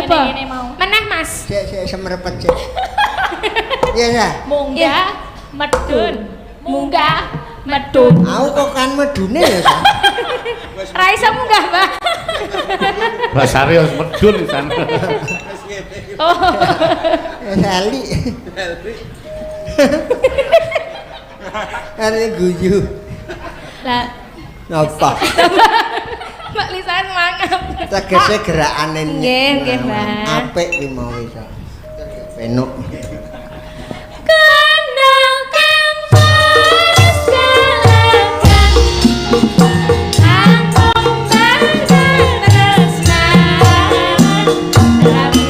Coba.
ngene mau.
Meneh Mas.
Sik semerepet sik. Iya ya.
Munggah medun. Munggah medun.
Aku kok kan medune ya.
Ra iso munggah, Mbak.
Bahasa Riau medun di sana.
Oh.
Sali. Are guyu.
Lah,
Napa?
Mbak Lisa semangat.
Tegese gerakane
Nggih, Mbak.
Apik ki mau iso. Penuk.
kendang kang manis galakan. Angkong tandang tresnan. Tapi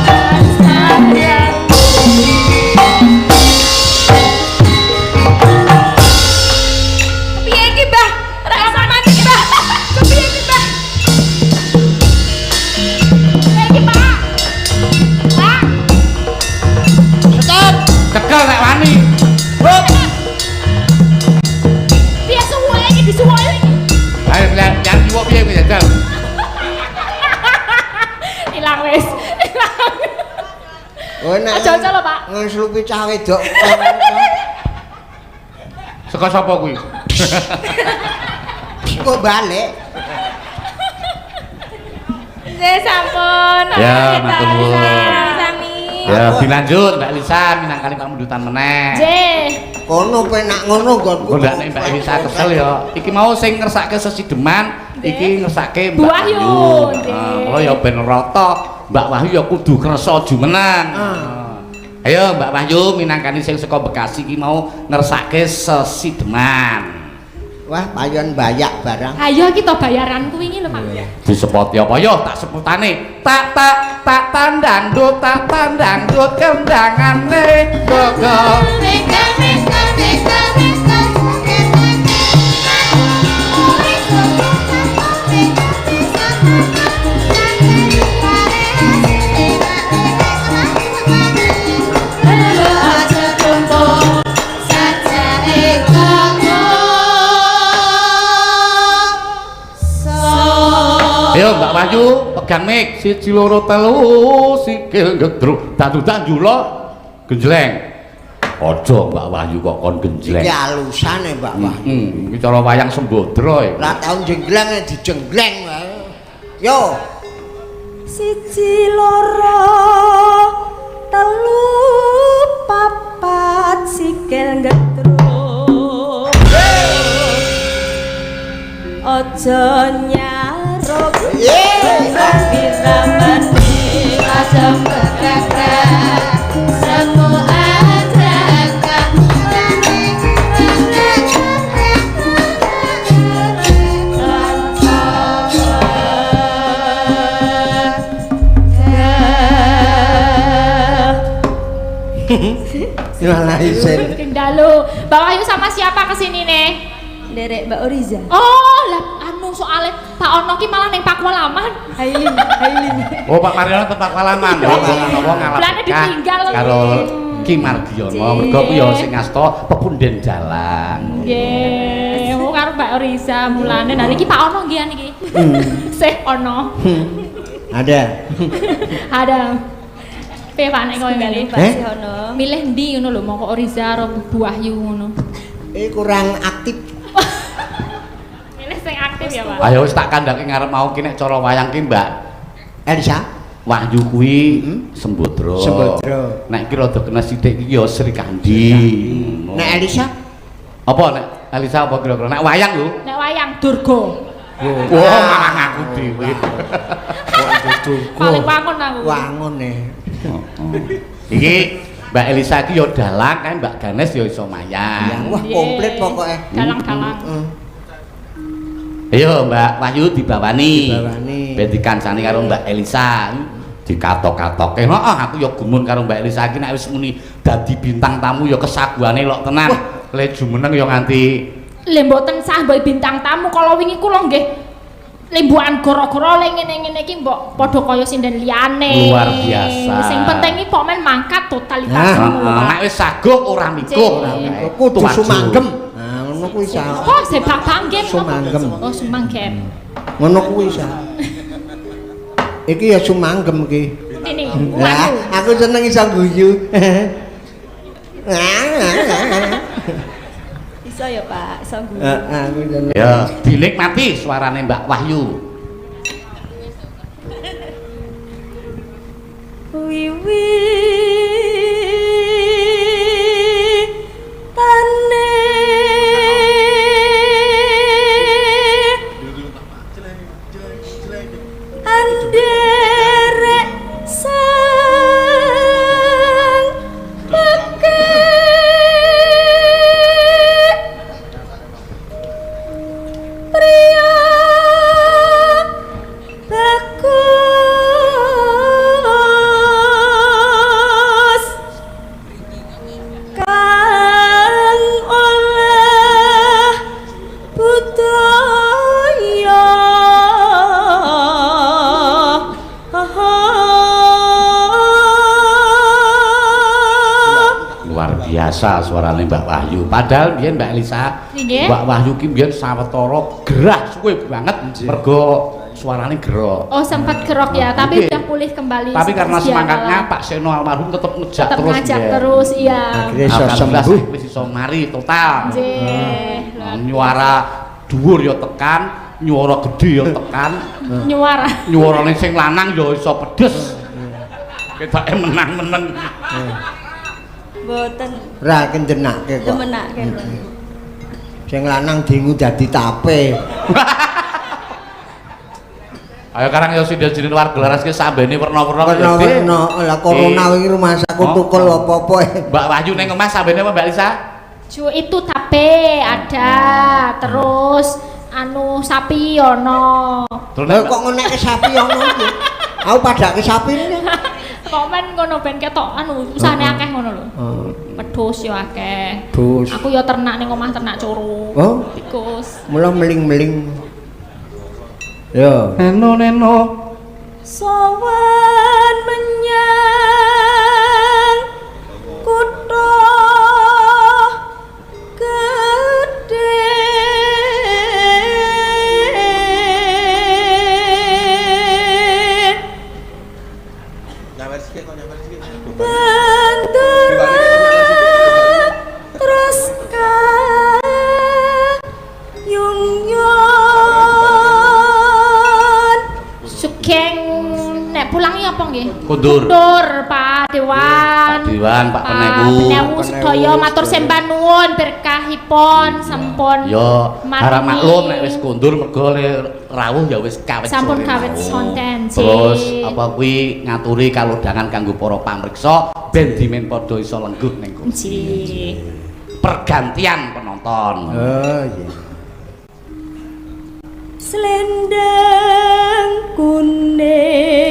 berjaya.
Kepiye iki, Mbah? Ra sampean iki, Mbah. Kepiye iki, Mbah?
Iki, Pak. Pak.
Cekel nek wani.
Piye suwe iki disuwoki iki?
Ayo yang jiwa piye kuwi jajal.
Ilang wis. Ilang.
Oh nek.
Aja lho, Pak.
Ngenslupi cah wedok.
Saka sapa kuwi?
Kok balik?
Nggih sampun.
Ya, matur nuwun.
Sami.
Ya, dilanjut Mbak Lisa minangkani pamundutan meneh.
Nggih.
Kono penak ngono nggonku.
Kok ndak nek Mbak Lisa kesel ya. Iki mau sing ngersake sesideman, iki ngersake Mbak
Wahyu,
Wahyu.
nggih.
Kula ya ben rata, Mbak Wahyu ya kudu kersa jumenang. Ayo Mbak Wahyu minangkani sing saka Bekasi iki mau ngersake sesideman.
Wah, payon bayak barang.
Ayo kita bayaran kuwi iki lho, Pak.
Disepoti apa yo tak seputane. Tak tandang dut kendangane gogo. Ayo Mbak Wahyu pegang mik 1 2 3 sikil gedruk tandu-tandu lo genjleng. Aja Mbak Wahyu kok kon genjleng.
Iki alusane Mbak Wahyu.
Iki cara wayang Sembodra iki.
Lah tau jenggleng dijenggleng wae. Yo.
1 2 3 4 sikil gedruk. Aja nyaruk Biraman aja bergerak semua adraka.
Malah isin.
Kendalo. Mbak Wahyu sama siapa kesini nih?
Derek Mbak Oriza.
Oh, lah anu soalnya Pak Ono ki malah neng Pakualaman.
Hailin.
Oh Pak Mariono tetap Pakualaman. Wong ngalap.
Belane ditinggal.
Karo Ki Mardiono mergo ku ya sing ngasta pepunden dalan.
Nggih, karo Mbak Oriza mulane. Nah niki Pak Ono nggih niki. Sih Ono.
Ada.
Ada. Pe Pak nek kowe milih.
Mbak Siono.
Milih ndi ngono lho mongko Oriza karo Bu Wahyu ngono.
Kurang aktif.
Milih sing aktif ya, Pak.
Ayo wis tak kandhake ngarep mau ki nek cara wayang ki Mbak
Elsa.
Wahyu kuwi Sembodra.
Sembodra.
Nek ki rada kena sithik iki ya Sri Kandi.
Nek Elisa?
Apa nek Elisa apa kira-kira nek wayang lho?
Nek wayang Durga.
Wah, malah ngaku dhewe.
Paling wangun aku.
Wangun
Iki Mbak Elisa iki ya dalang kan Mbak Ganes ya iso mayang.
Wah, komplit pokoknya.
Dalang-dalang.
Ayo Mbak Wahyu dibawani. Ben dikancani karo Mbak Elisa. Dikatok-katoke. Heeh, aku ya gumun karo Mbak Elisa iki nek wis muni dadi bintang tamu ya kesaguane lok tenan. Le jumeneng ya nganti
Lha mboten sah mbok bintang tamu kala wingi kula nggih lembukan goro-goro le ngene-ngene iki mbok padha kaya sinden liyane.
Luar biasa.
Sing penting iki pokmen mangkat totalitas ngono.
Nek wis saguh ora mikuh.
Kudu sumanggem. Nah, ngono kuwi sa.
Oh, sepak panggem.
Sumanggem.
Oh, sumanggem.
Ngono kuwi sa. Iki ya sumanggem iki.
Ini.
Lah, aku seneng iso guyu.
Iso ya Pak, iso guyu.
Aku seneng.
Ya, dinikmati suarane Mbak Wahyu.
Wiwi tane anderek sang peke priya bagus kang oleh budaya
Luar biasa suarane Mbak Wahyu. Padahal biyen Mbak Elisa,
Nggih.
Mbak Wahyu ki biyen sawetara gerah suwe banget mergo suarane gerok.
Oh, sempat kerok ya, tapi
Oke.
udah pulih kembali.
Tapi karena
seperti
semangatnya
biasa.
Pak Seno almarhum tetap ngejak
tetap
terus.
ngajak
biyen.
terus, iya.
Akhirnya iso
Alhamdulillah
sembuh.
wis iso mari total.
Nggih.
Nyuara dhuwur ya tekan, nyuara gedhe ya tekan,
Nyuara.
nyuarane sing lanang ya iso pedes. Ketake menang-meneng.
Mboten
Ra kenjenake kok.
demenake.
Sing lanang dingu dadi tape.
Ayo karang ya sida-sidin warga laras ki sambene werna-werna kaya gede.
Warna-warna lah corona iki rumah sakit tukul apa-apa.
Mbak Wahyu ning omah sambene apa Mbak Lisa?
Ju itu tape ada, terus anu sapi ono.
Terus
Lah kok ngenekke sapi ono iki? Aku padake sapine.
Kok men ngono ben ketok anu usahane akeh ngono lho. Wedhus yo akeh.
Dus.
Aku yo ternak ning omah ternak coro.
Oh,
Tikus.
mula meling-meling. Yo.
neno.
Sowan menyang kutha gedhe terus kayung-yung
Sugeng nek pulangi apa nggih?
Kundur.
Kundur, Pak Dewan.
Pak Dewan, Pak Penewu.
Penewu sedaya matur sembah nuwun berkahipun sampun.
Yo,
maringi.
harap maklum nek wis kundur mergo le rawuh ya wis kawit
Sampun
sore
kawit
mawon.
sonten, Cik.
Terus apa kuwi ngaturi kalodhangan kanggo para pamriksa ben dimen padha iso lengguh ning kursi.
Nggih.
Pergantian penonton.
Oh iya.
Selendang kuning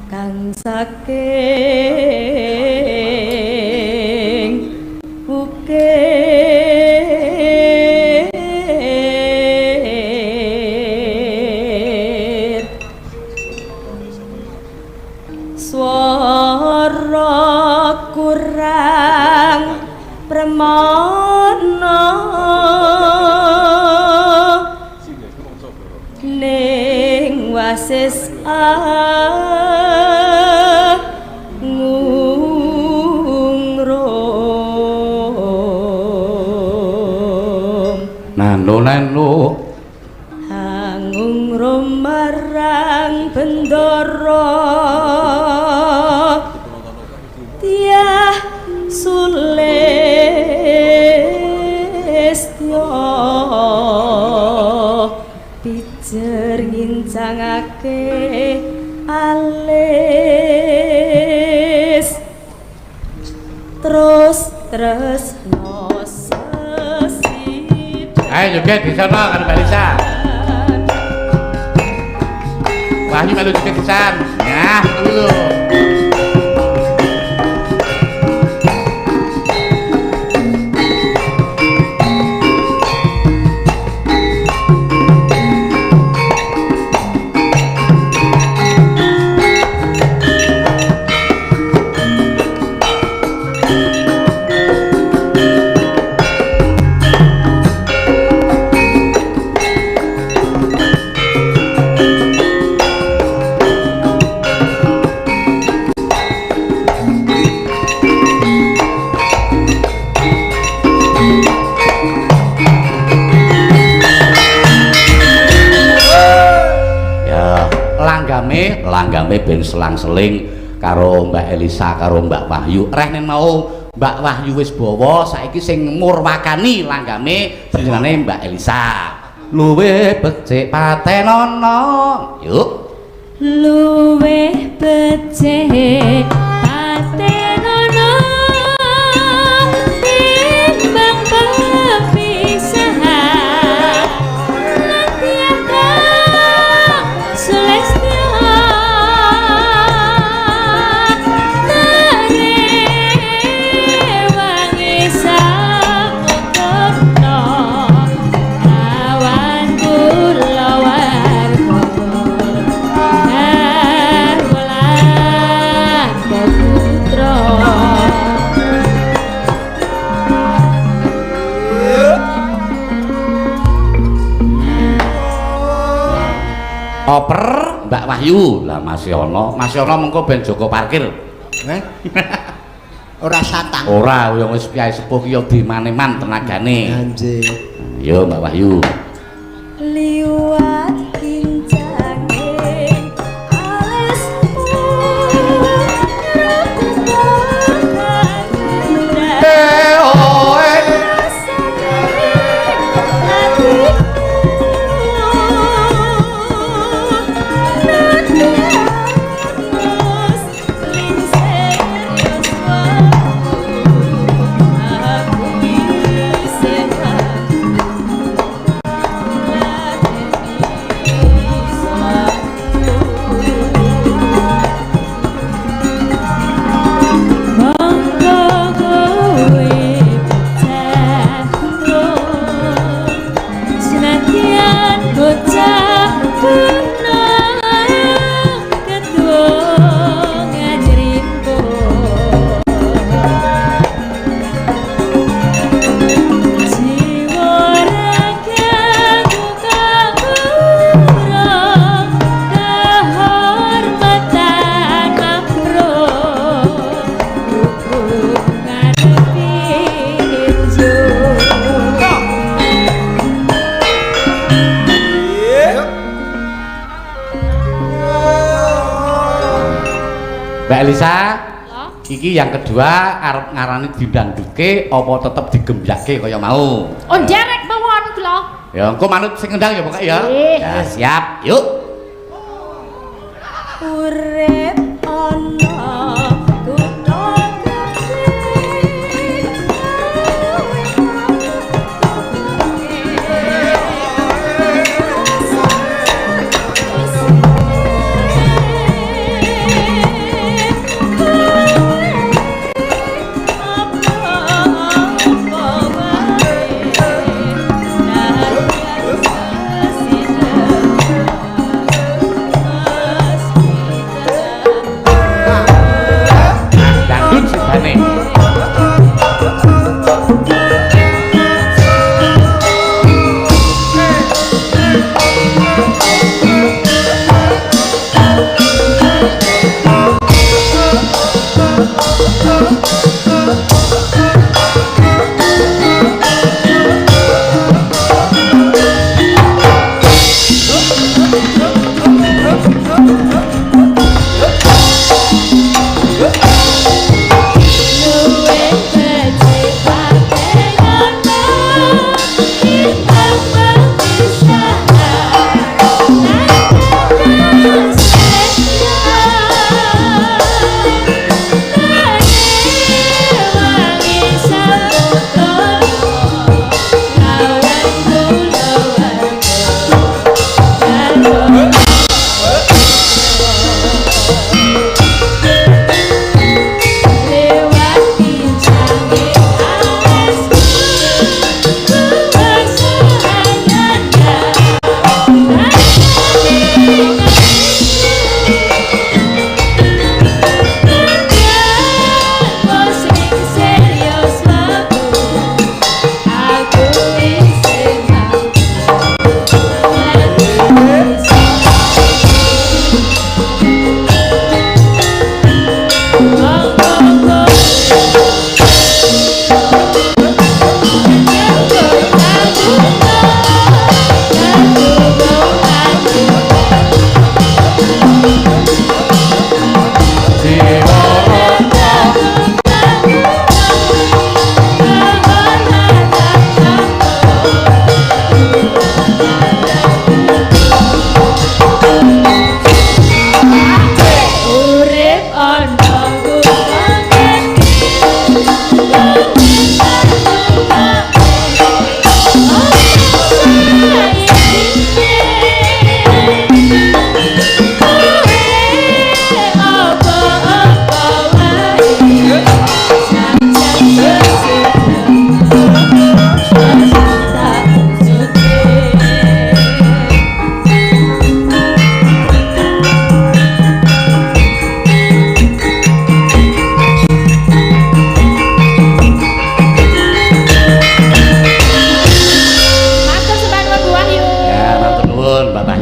kang saking bukit swara kurang permana ning wasis ngungrum
Nano.
ngungrum marang bendara tiah sulistya pijer ngincangake alis terus
Ayo joget di sana karo Mbak Lisa. Wahyu melu joget di sana. Nah, dulu. langgame ben selang-seling karo Mbak Elisa karo Mbak Wahyu. Rehne mau Mbak Wahyu wis bawa, saiki sing murwakani langgame jenenge Mbak Elisa. Luwih becik patenono. Yuk.
Luwih becik patenono timbang pepisahan lan tiada selestia tarewangi samutono awan kula warga
Oper Mbak Wahyu lah masih ono mengko ben Joko parkir.
Ora satang.
Ora yo wis piye sepuh ki yo dimaneman tenagane.
Anjing.
Yo Mbak Wahyu.
Liwat kincange alismu
Elisa, iki yang kedua arep ngarani dindangduke apa tetep digemblake kaya mau?
Oh, nderek mawon kula.
Ya, engko manut sing ngendang ya pokoke ya. Ya, siap. Yuk.
urip ana kutha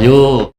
Ayo.